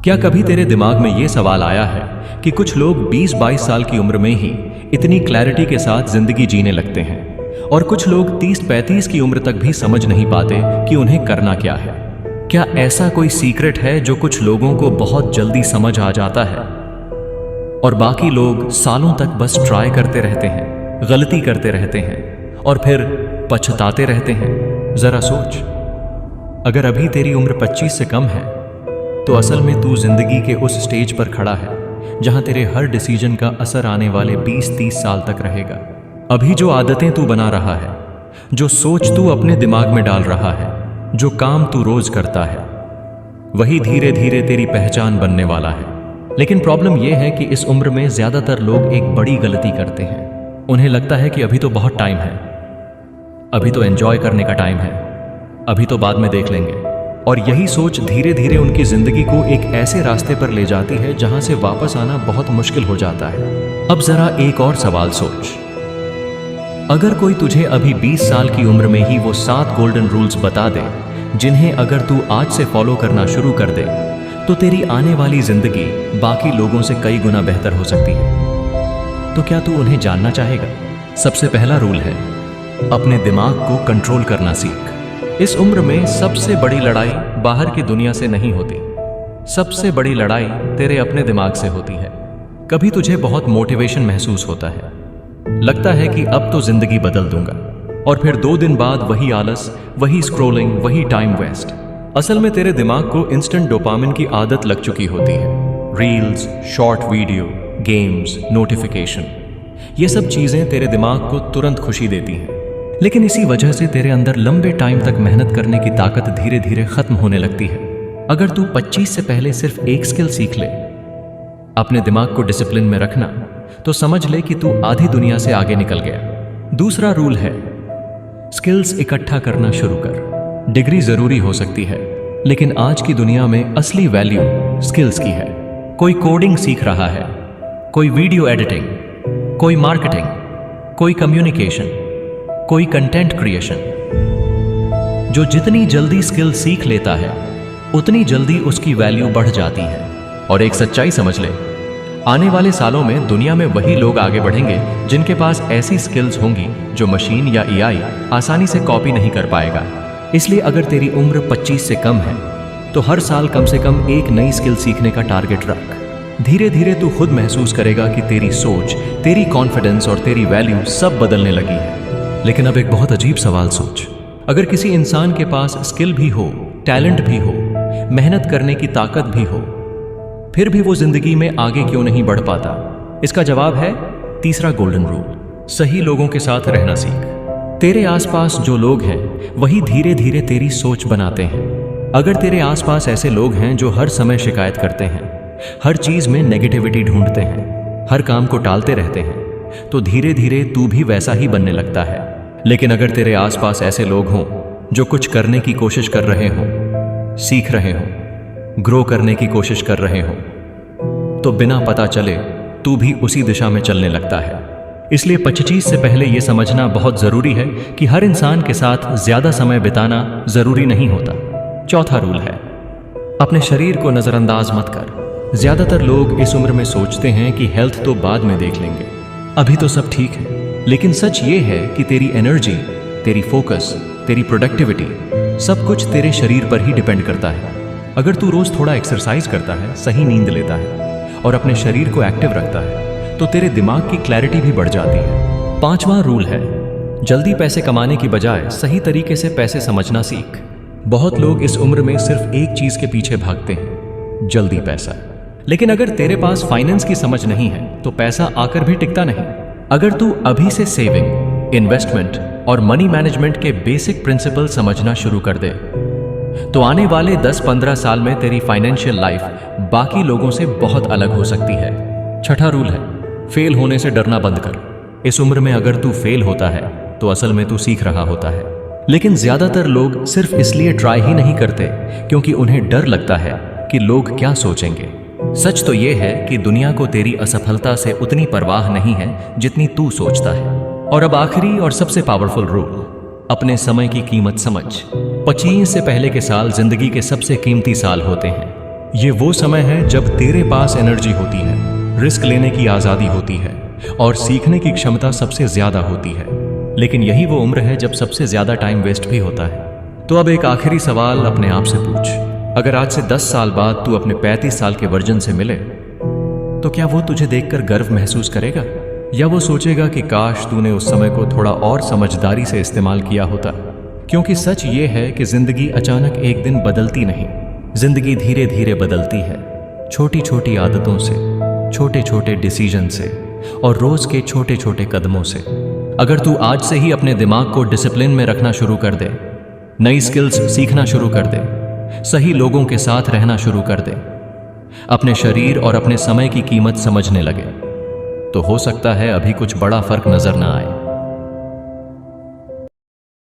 क्या कभी तेरे दिमाग में ये सवाल आया है कि कुछ लोग 20-22 साल की उम्र में ही इतनी क्लैरिटी के साथ जिंदगी जीने लगते हैं और कुछ लोग 30-35 की उम्र तक भी समझ नहीं पाते कि उन्हें करना क्या है? क्या ऐसा कोई सीक्रेट है जो कुछ लोगों को बहुत जल्दी समझ आ जाता है और बाकी लोग सालों तक बस ट्राई करते रहते हैं, गलती करते रहते हैं और फिर पछताते रहते हैं? जरा सोच, अगर अभी तेरी उम्र 25 से कम है तो असल में तू जिंदगी के उस स्टेज पर खड़ा है जहां तेरे हर डिसीजन का असर आने वाले 20-30 साल तक रहेगा। अभी जो आदतें तू बना रहा है, जो सोच तू अपने दिमाग में डाल रहा है, जो काम तू रोज करता है, वही धीरे धीरे तेरी पहचान बनने वाला है। लेकिन प्रॉब्लम यह है कि इस उम्र में ज्यादातर लोग एक बड़ी गलती करते हैं। उन्हें लगता है कि अभी तो बहुत टाइम है, अभी तो एंजॉय करने का टाइम है, अभी तो बाद में देख लेंगे। और यही सोच धीरे धीरे उनकी जिंदगी को एक ऐसे रास्ते पर ले जाती है जहां से वापस आना बहुत मुश्किल हो जाता है। अब जरा एक और सवाल सोच, अगर कोई तुझे अभी 20 साल की उम्र में ही वो 7 गोल्डन रूल्स बता दे जिन्हें अगर तू आज से फॉलो करना शुरू कर दे तो तेरी आने वाली जिंदगी बाकी लोगों से कई गुना बेहतर हो सकती है, तो क्या तू उन्हें जानना चाहेगा? सबसे पहला रूल है, अपने दिमाग को कंट्रोल करना सीख। इस उम्र में सबसे बड़ी लड़ाई बाहर की दुनिया से नहीं होती, सबसे बड़ी लड़ाई तेरे अपने दिमाग से होती है। कभी तुझे बहुत मोटिवेशन महसूस होता है, लगता है कि अब तो जिंदगी बदल दूंगा, और फिर 2 दिन बाद वही आलस, वही स्क्रोलिंग, वही टाइम वेस्ट। असल में तेरे दिमाग को इंस्टेंट डोपामिन की आदत लग चुकी होती है। Reels, short video, games, notification, ये सब चीजें तेरे दिमाग को तुरंत खुशी देती हैं। लेकिन इसी वजह से तेरे अंदर लंबे टाइम तक मेहनत करने की ताकत धीरे धीरे खत्म होने लगती है। अगर तू 25 से पहले सिर्फ एक स्किल सीख ले, अपने दिमाग को डिसिप्लिन में रखना, तो समझ ले कि तू आधी दुनिया से आगे निकल गया। दूसरा रूल है, स्किल्स इकट्ठा करना शुरू कर। डिग्री जरूरी हो सकती है, लेकिन आज की दुनिया में असली वैल्यू स्किल्स की है। कोई कोडिंग सीख रहा है, कोई वीडियो एडिटिंग, कोई मार्केटिंग, कोई कम्युनिकेशन, कोई कंटेंट क्रिएशन। जो जितनी जल्दी स्किल सीख लेता है उतनी जल्दी उसकी वैल्यू बढ़ जाती है। और एक सच्चाई समझ ले, आने वाले सालों में दुनिया में वही लोग आगे बढ़ेंगे जिनके पास ऐसी स्किल्स होंगी जो मशीन या एआई आसानी से कॉपी नहीं कर पाएगा। इसलिए अगर तेरी उम्र 25 से कम है तो हर साल कम से कम एक नई स्किल सीखने का टारगेट रख। धीरे धीरे तू खुद महसूस करेगा कि तेरी सोच, तेरी कॉन्फिडेंस और तेरी वैल्यू सब बदलने लगी है। लेकिन अब एक बहुत अजीब सवाल सोच, अगर किसी इंसान के पास स्किल भी हो, टैलेंट भी हो, मेहनत करने की ताकत भी हो, फिर भी वो जिंदगी में आगे क्यों नहीं बढ़ पाता? इसका जवाब है तीसरा गोल्डन रूल, सही लोगों के साथ रहना सीख। तेरे आसपास जो लोग हैं वही धीरे धीरे तेरी सोच बनाते हैं। अगर तेरे आसपास ऐसे लोग हैं जो हर समय शिकायत करते हैं, हर चीज में नेगेटिविटी ढूंढते हैं, हर काम को टालते रहते हैं, तो धीरे धीरे तू भी वैसा ही बनने लगता है। लेकिन अगर तेरे आसपास ऐसे लोग हों जो कुछ करने की कोशिश कर रहे हों, सीख रहे हों, ग्रो करने की कोशिश कर रहे हों, तो बिना पता चले तू भी उसी दिशा में चलने लगता है। इसलिए 25 से पहले यह समझना बहुत जरूरी है कि हर इंसान के साथ ज्यादा समय बिताना जरूरी नहीं होता। चौथा रूल है, अपने शरीर को नजरअंदाज मत कर। ज्यादातर लोग इस उम्र में सोचते हैं कि हेल्थ तो बाद में देख लेंगे, अभी तो सब ठीक है। लेकिन सच ये है कि तेरी एनर्जी, तेरी फोकस, तेरी प्रोडक्टिविटी, सब कुछ तेरे शरीर पर ही डिपेंड करता है। अगर तू रोज थोड़ा एक्सरसाइज करता है, सही नींद लेता है और अपने शरीर को एक्टिव रखता है, तो तेरे दिमाग की क्लैरिटी भी बढ़ जाती है। 5वां रूल है, जल्दी पैसे कमाने की बजाय सही तरीके से पैसे समझना सीख। बहुत लोग इस उम्र में सिर्फ एक चीज के पीछे भागते हैं, जल्दी पैसा। लेकिन अगर तेरे पास फाइनेंस की समझ नहीं है तो पैसा आकर भी टिकता नहीं। अगर तू अभी से सेविंग, इन्वेस्टमेंट और मनी मैनेजमेंट के बेसिक प्रिंसिपल समझना शुरू कर दे तो आने वाले 10-15 साल में तेरी फाइनेंशियल लाइफ बाकी लोगों से बहुत अलग हो सकती है। 6ठा रूल है, फेल होने से डरना बंद कर। इस उम्र में अगर तू फेल होता है तो असल में तू सीख रहा होता है। लेकिन ज्यादातर लोग सिर्फ इसलिए ट्राई ही नहीं करते क्योंकि उन्हें डर लगता है कि लोग क्या सोचेंगे। सच तो यह है कि दुनिया को तेरी असफलता से उतनी परवाह नहीं है जितनी तू सोचता है। और अब आखिरी और सबसे पावरफुल रूल, अपने समय की कीमत समझ। 25 से पहले के साल जिंदगी के सबसे कीमती साल होते हैं। ये वो समय है जब तेरे पास एनर्जी होती है, रिस्क लेने की आज़ादी होती है और सीखने की क्षमता सबसे ज़्यादा होती है। लेकिन यही वो उम्र है जब सबसे ज़्यादा टाइम वेस्ट भी होता है। तो अब एक आखिरी सवाल अपने आप से पूछ, अगर आज से 10 साल बाद तू अपने 35 साल के वर्जन से मिले तो क्या वो तुझे देखकर गर्व महसूस करेगा, या वो सोचेगा कि काश तूने उस समय को थोड़ा और समझदारी से इस्तेमाल किया होता। क्योंकि सच ये है कि जिंदगी अचानक एक दिन बदलती नहीं, जिंदगी धीरे धीरे बदलती है, छोटी छोटी आदतों से, छोटे छोटे डिसीजन से और रोज के छोटे छोटे कदमों से। अगर तू आज से ही अपने दिमाग को डिसिप्लिन में रखना शुरू कर दे, नई स्किल्स सीखना शुरू कर दे, सही लोगों के साथ रहना शुरू कर दे, अपने शरीर और अपने समय की कीमत समझने लगे, तो हो सकता है अभी कुछ बड़ा फर्क नजर ना आए,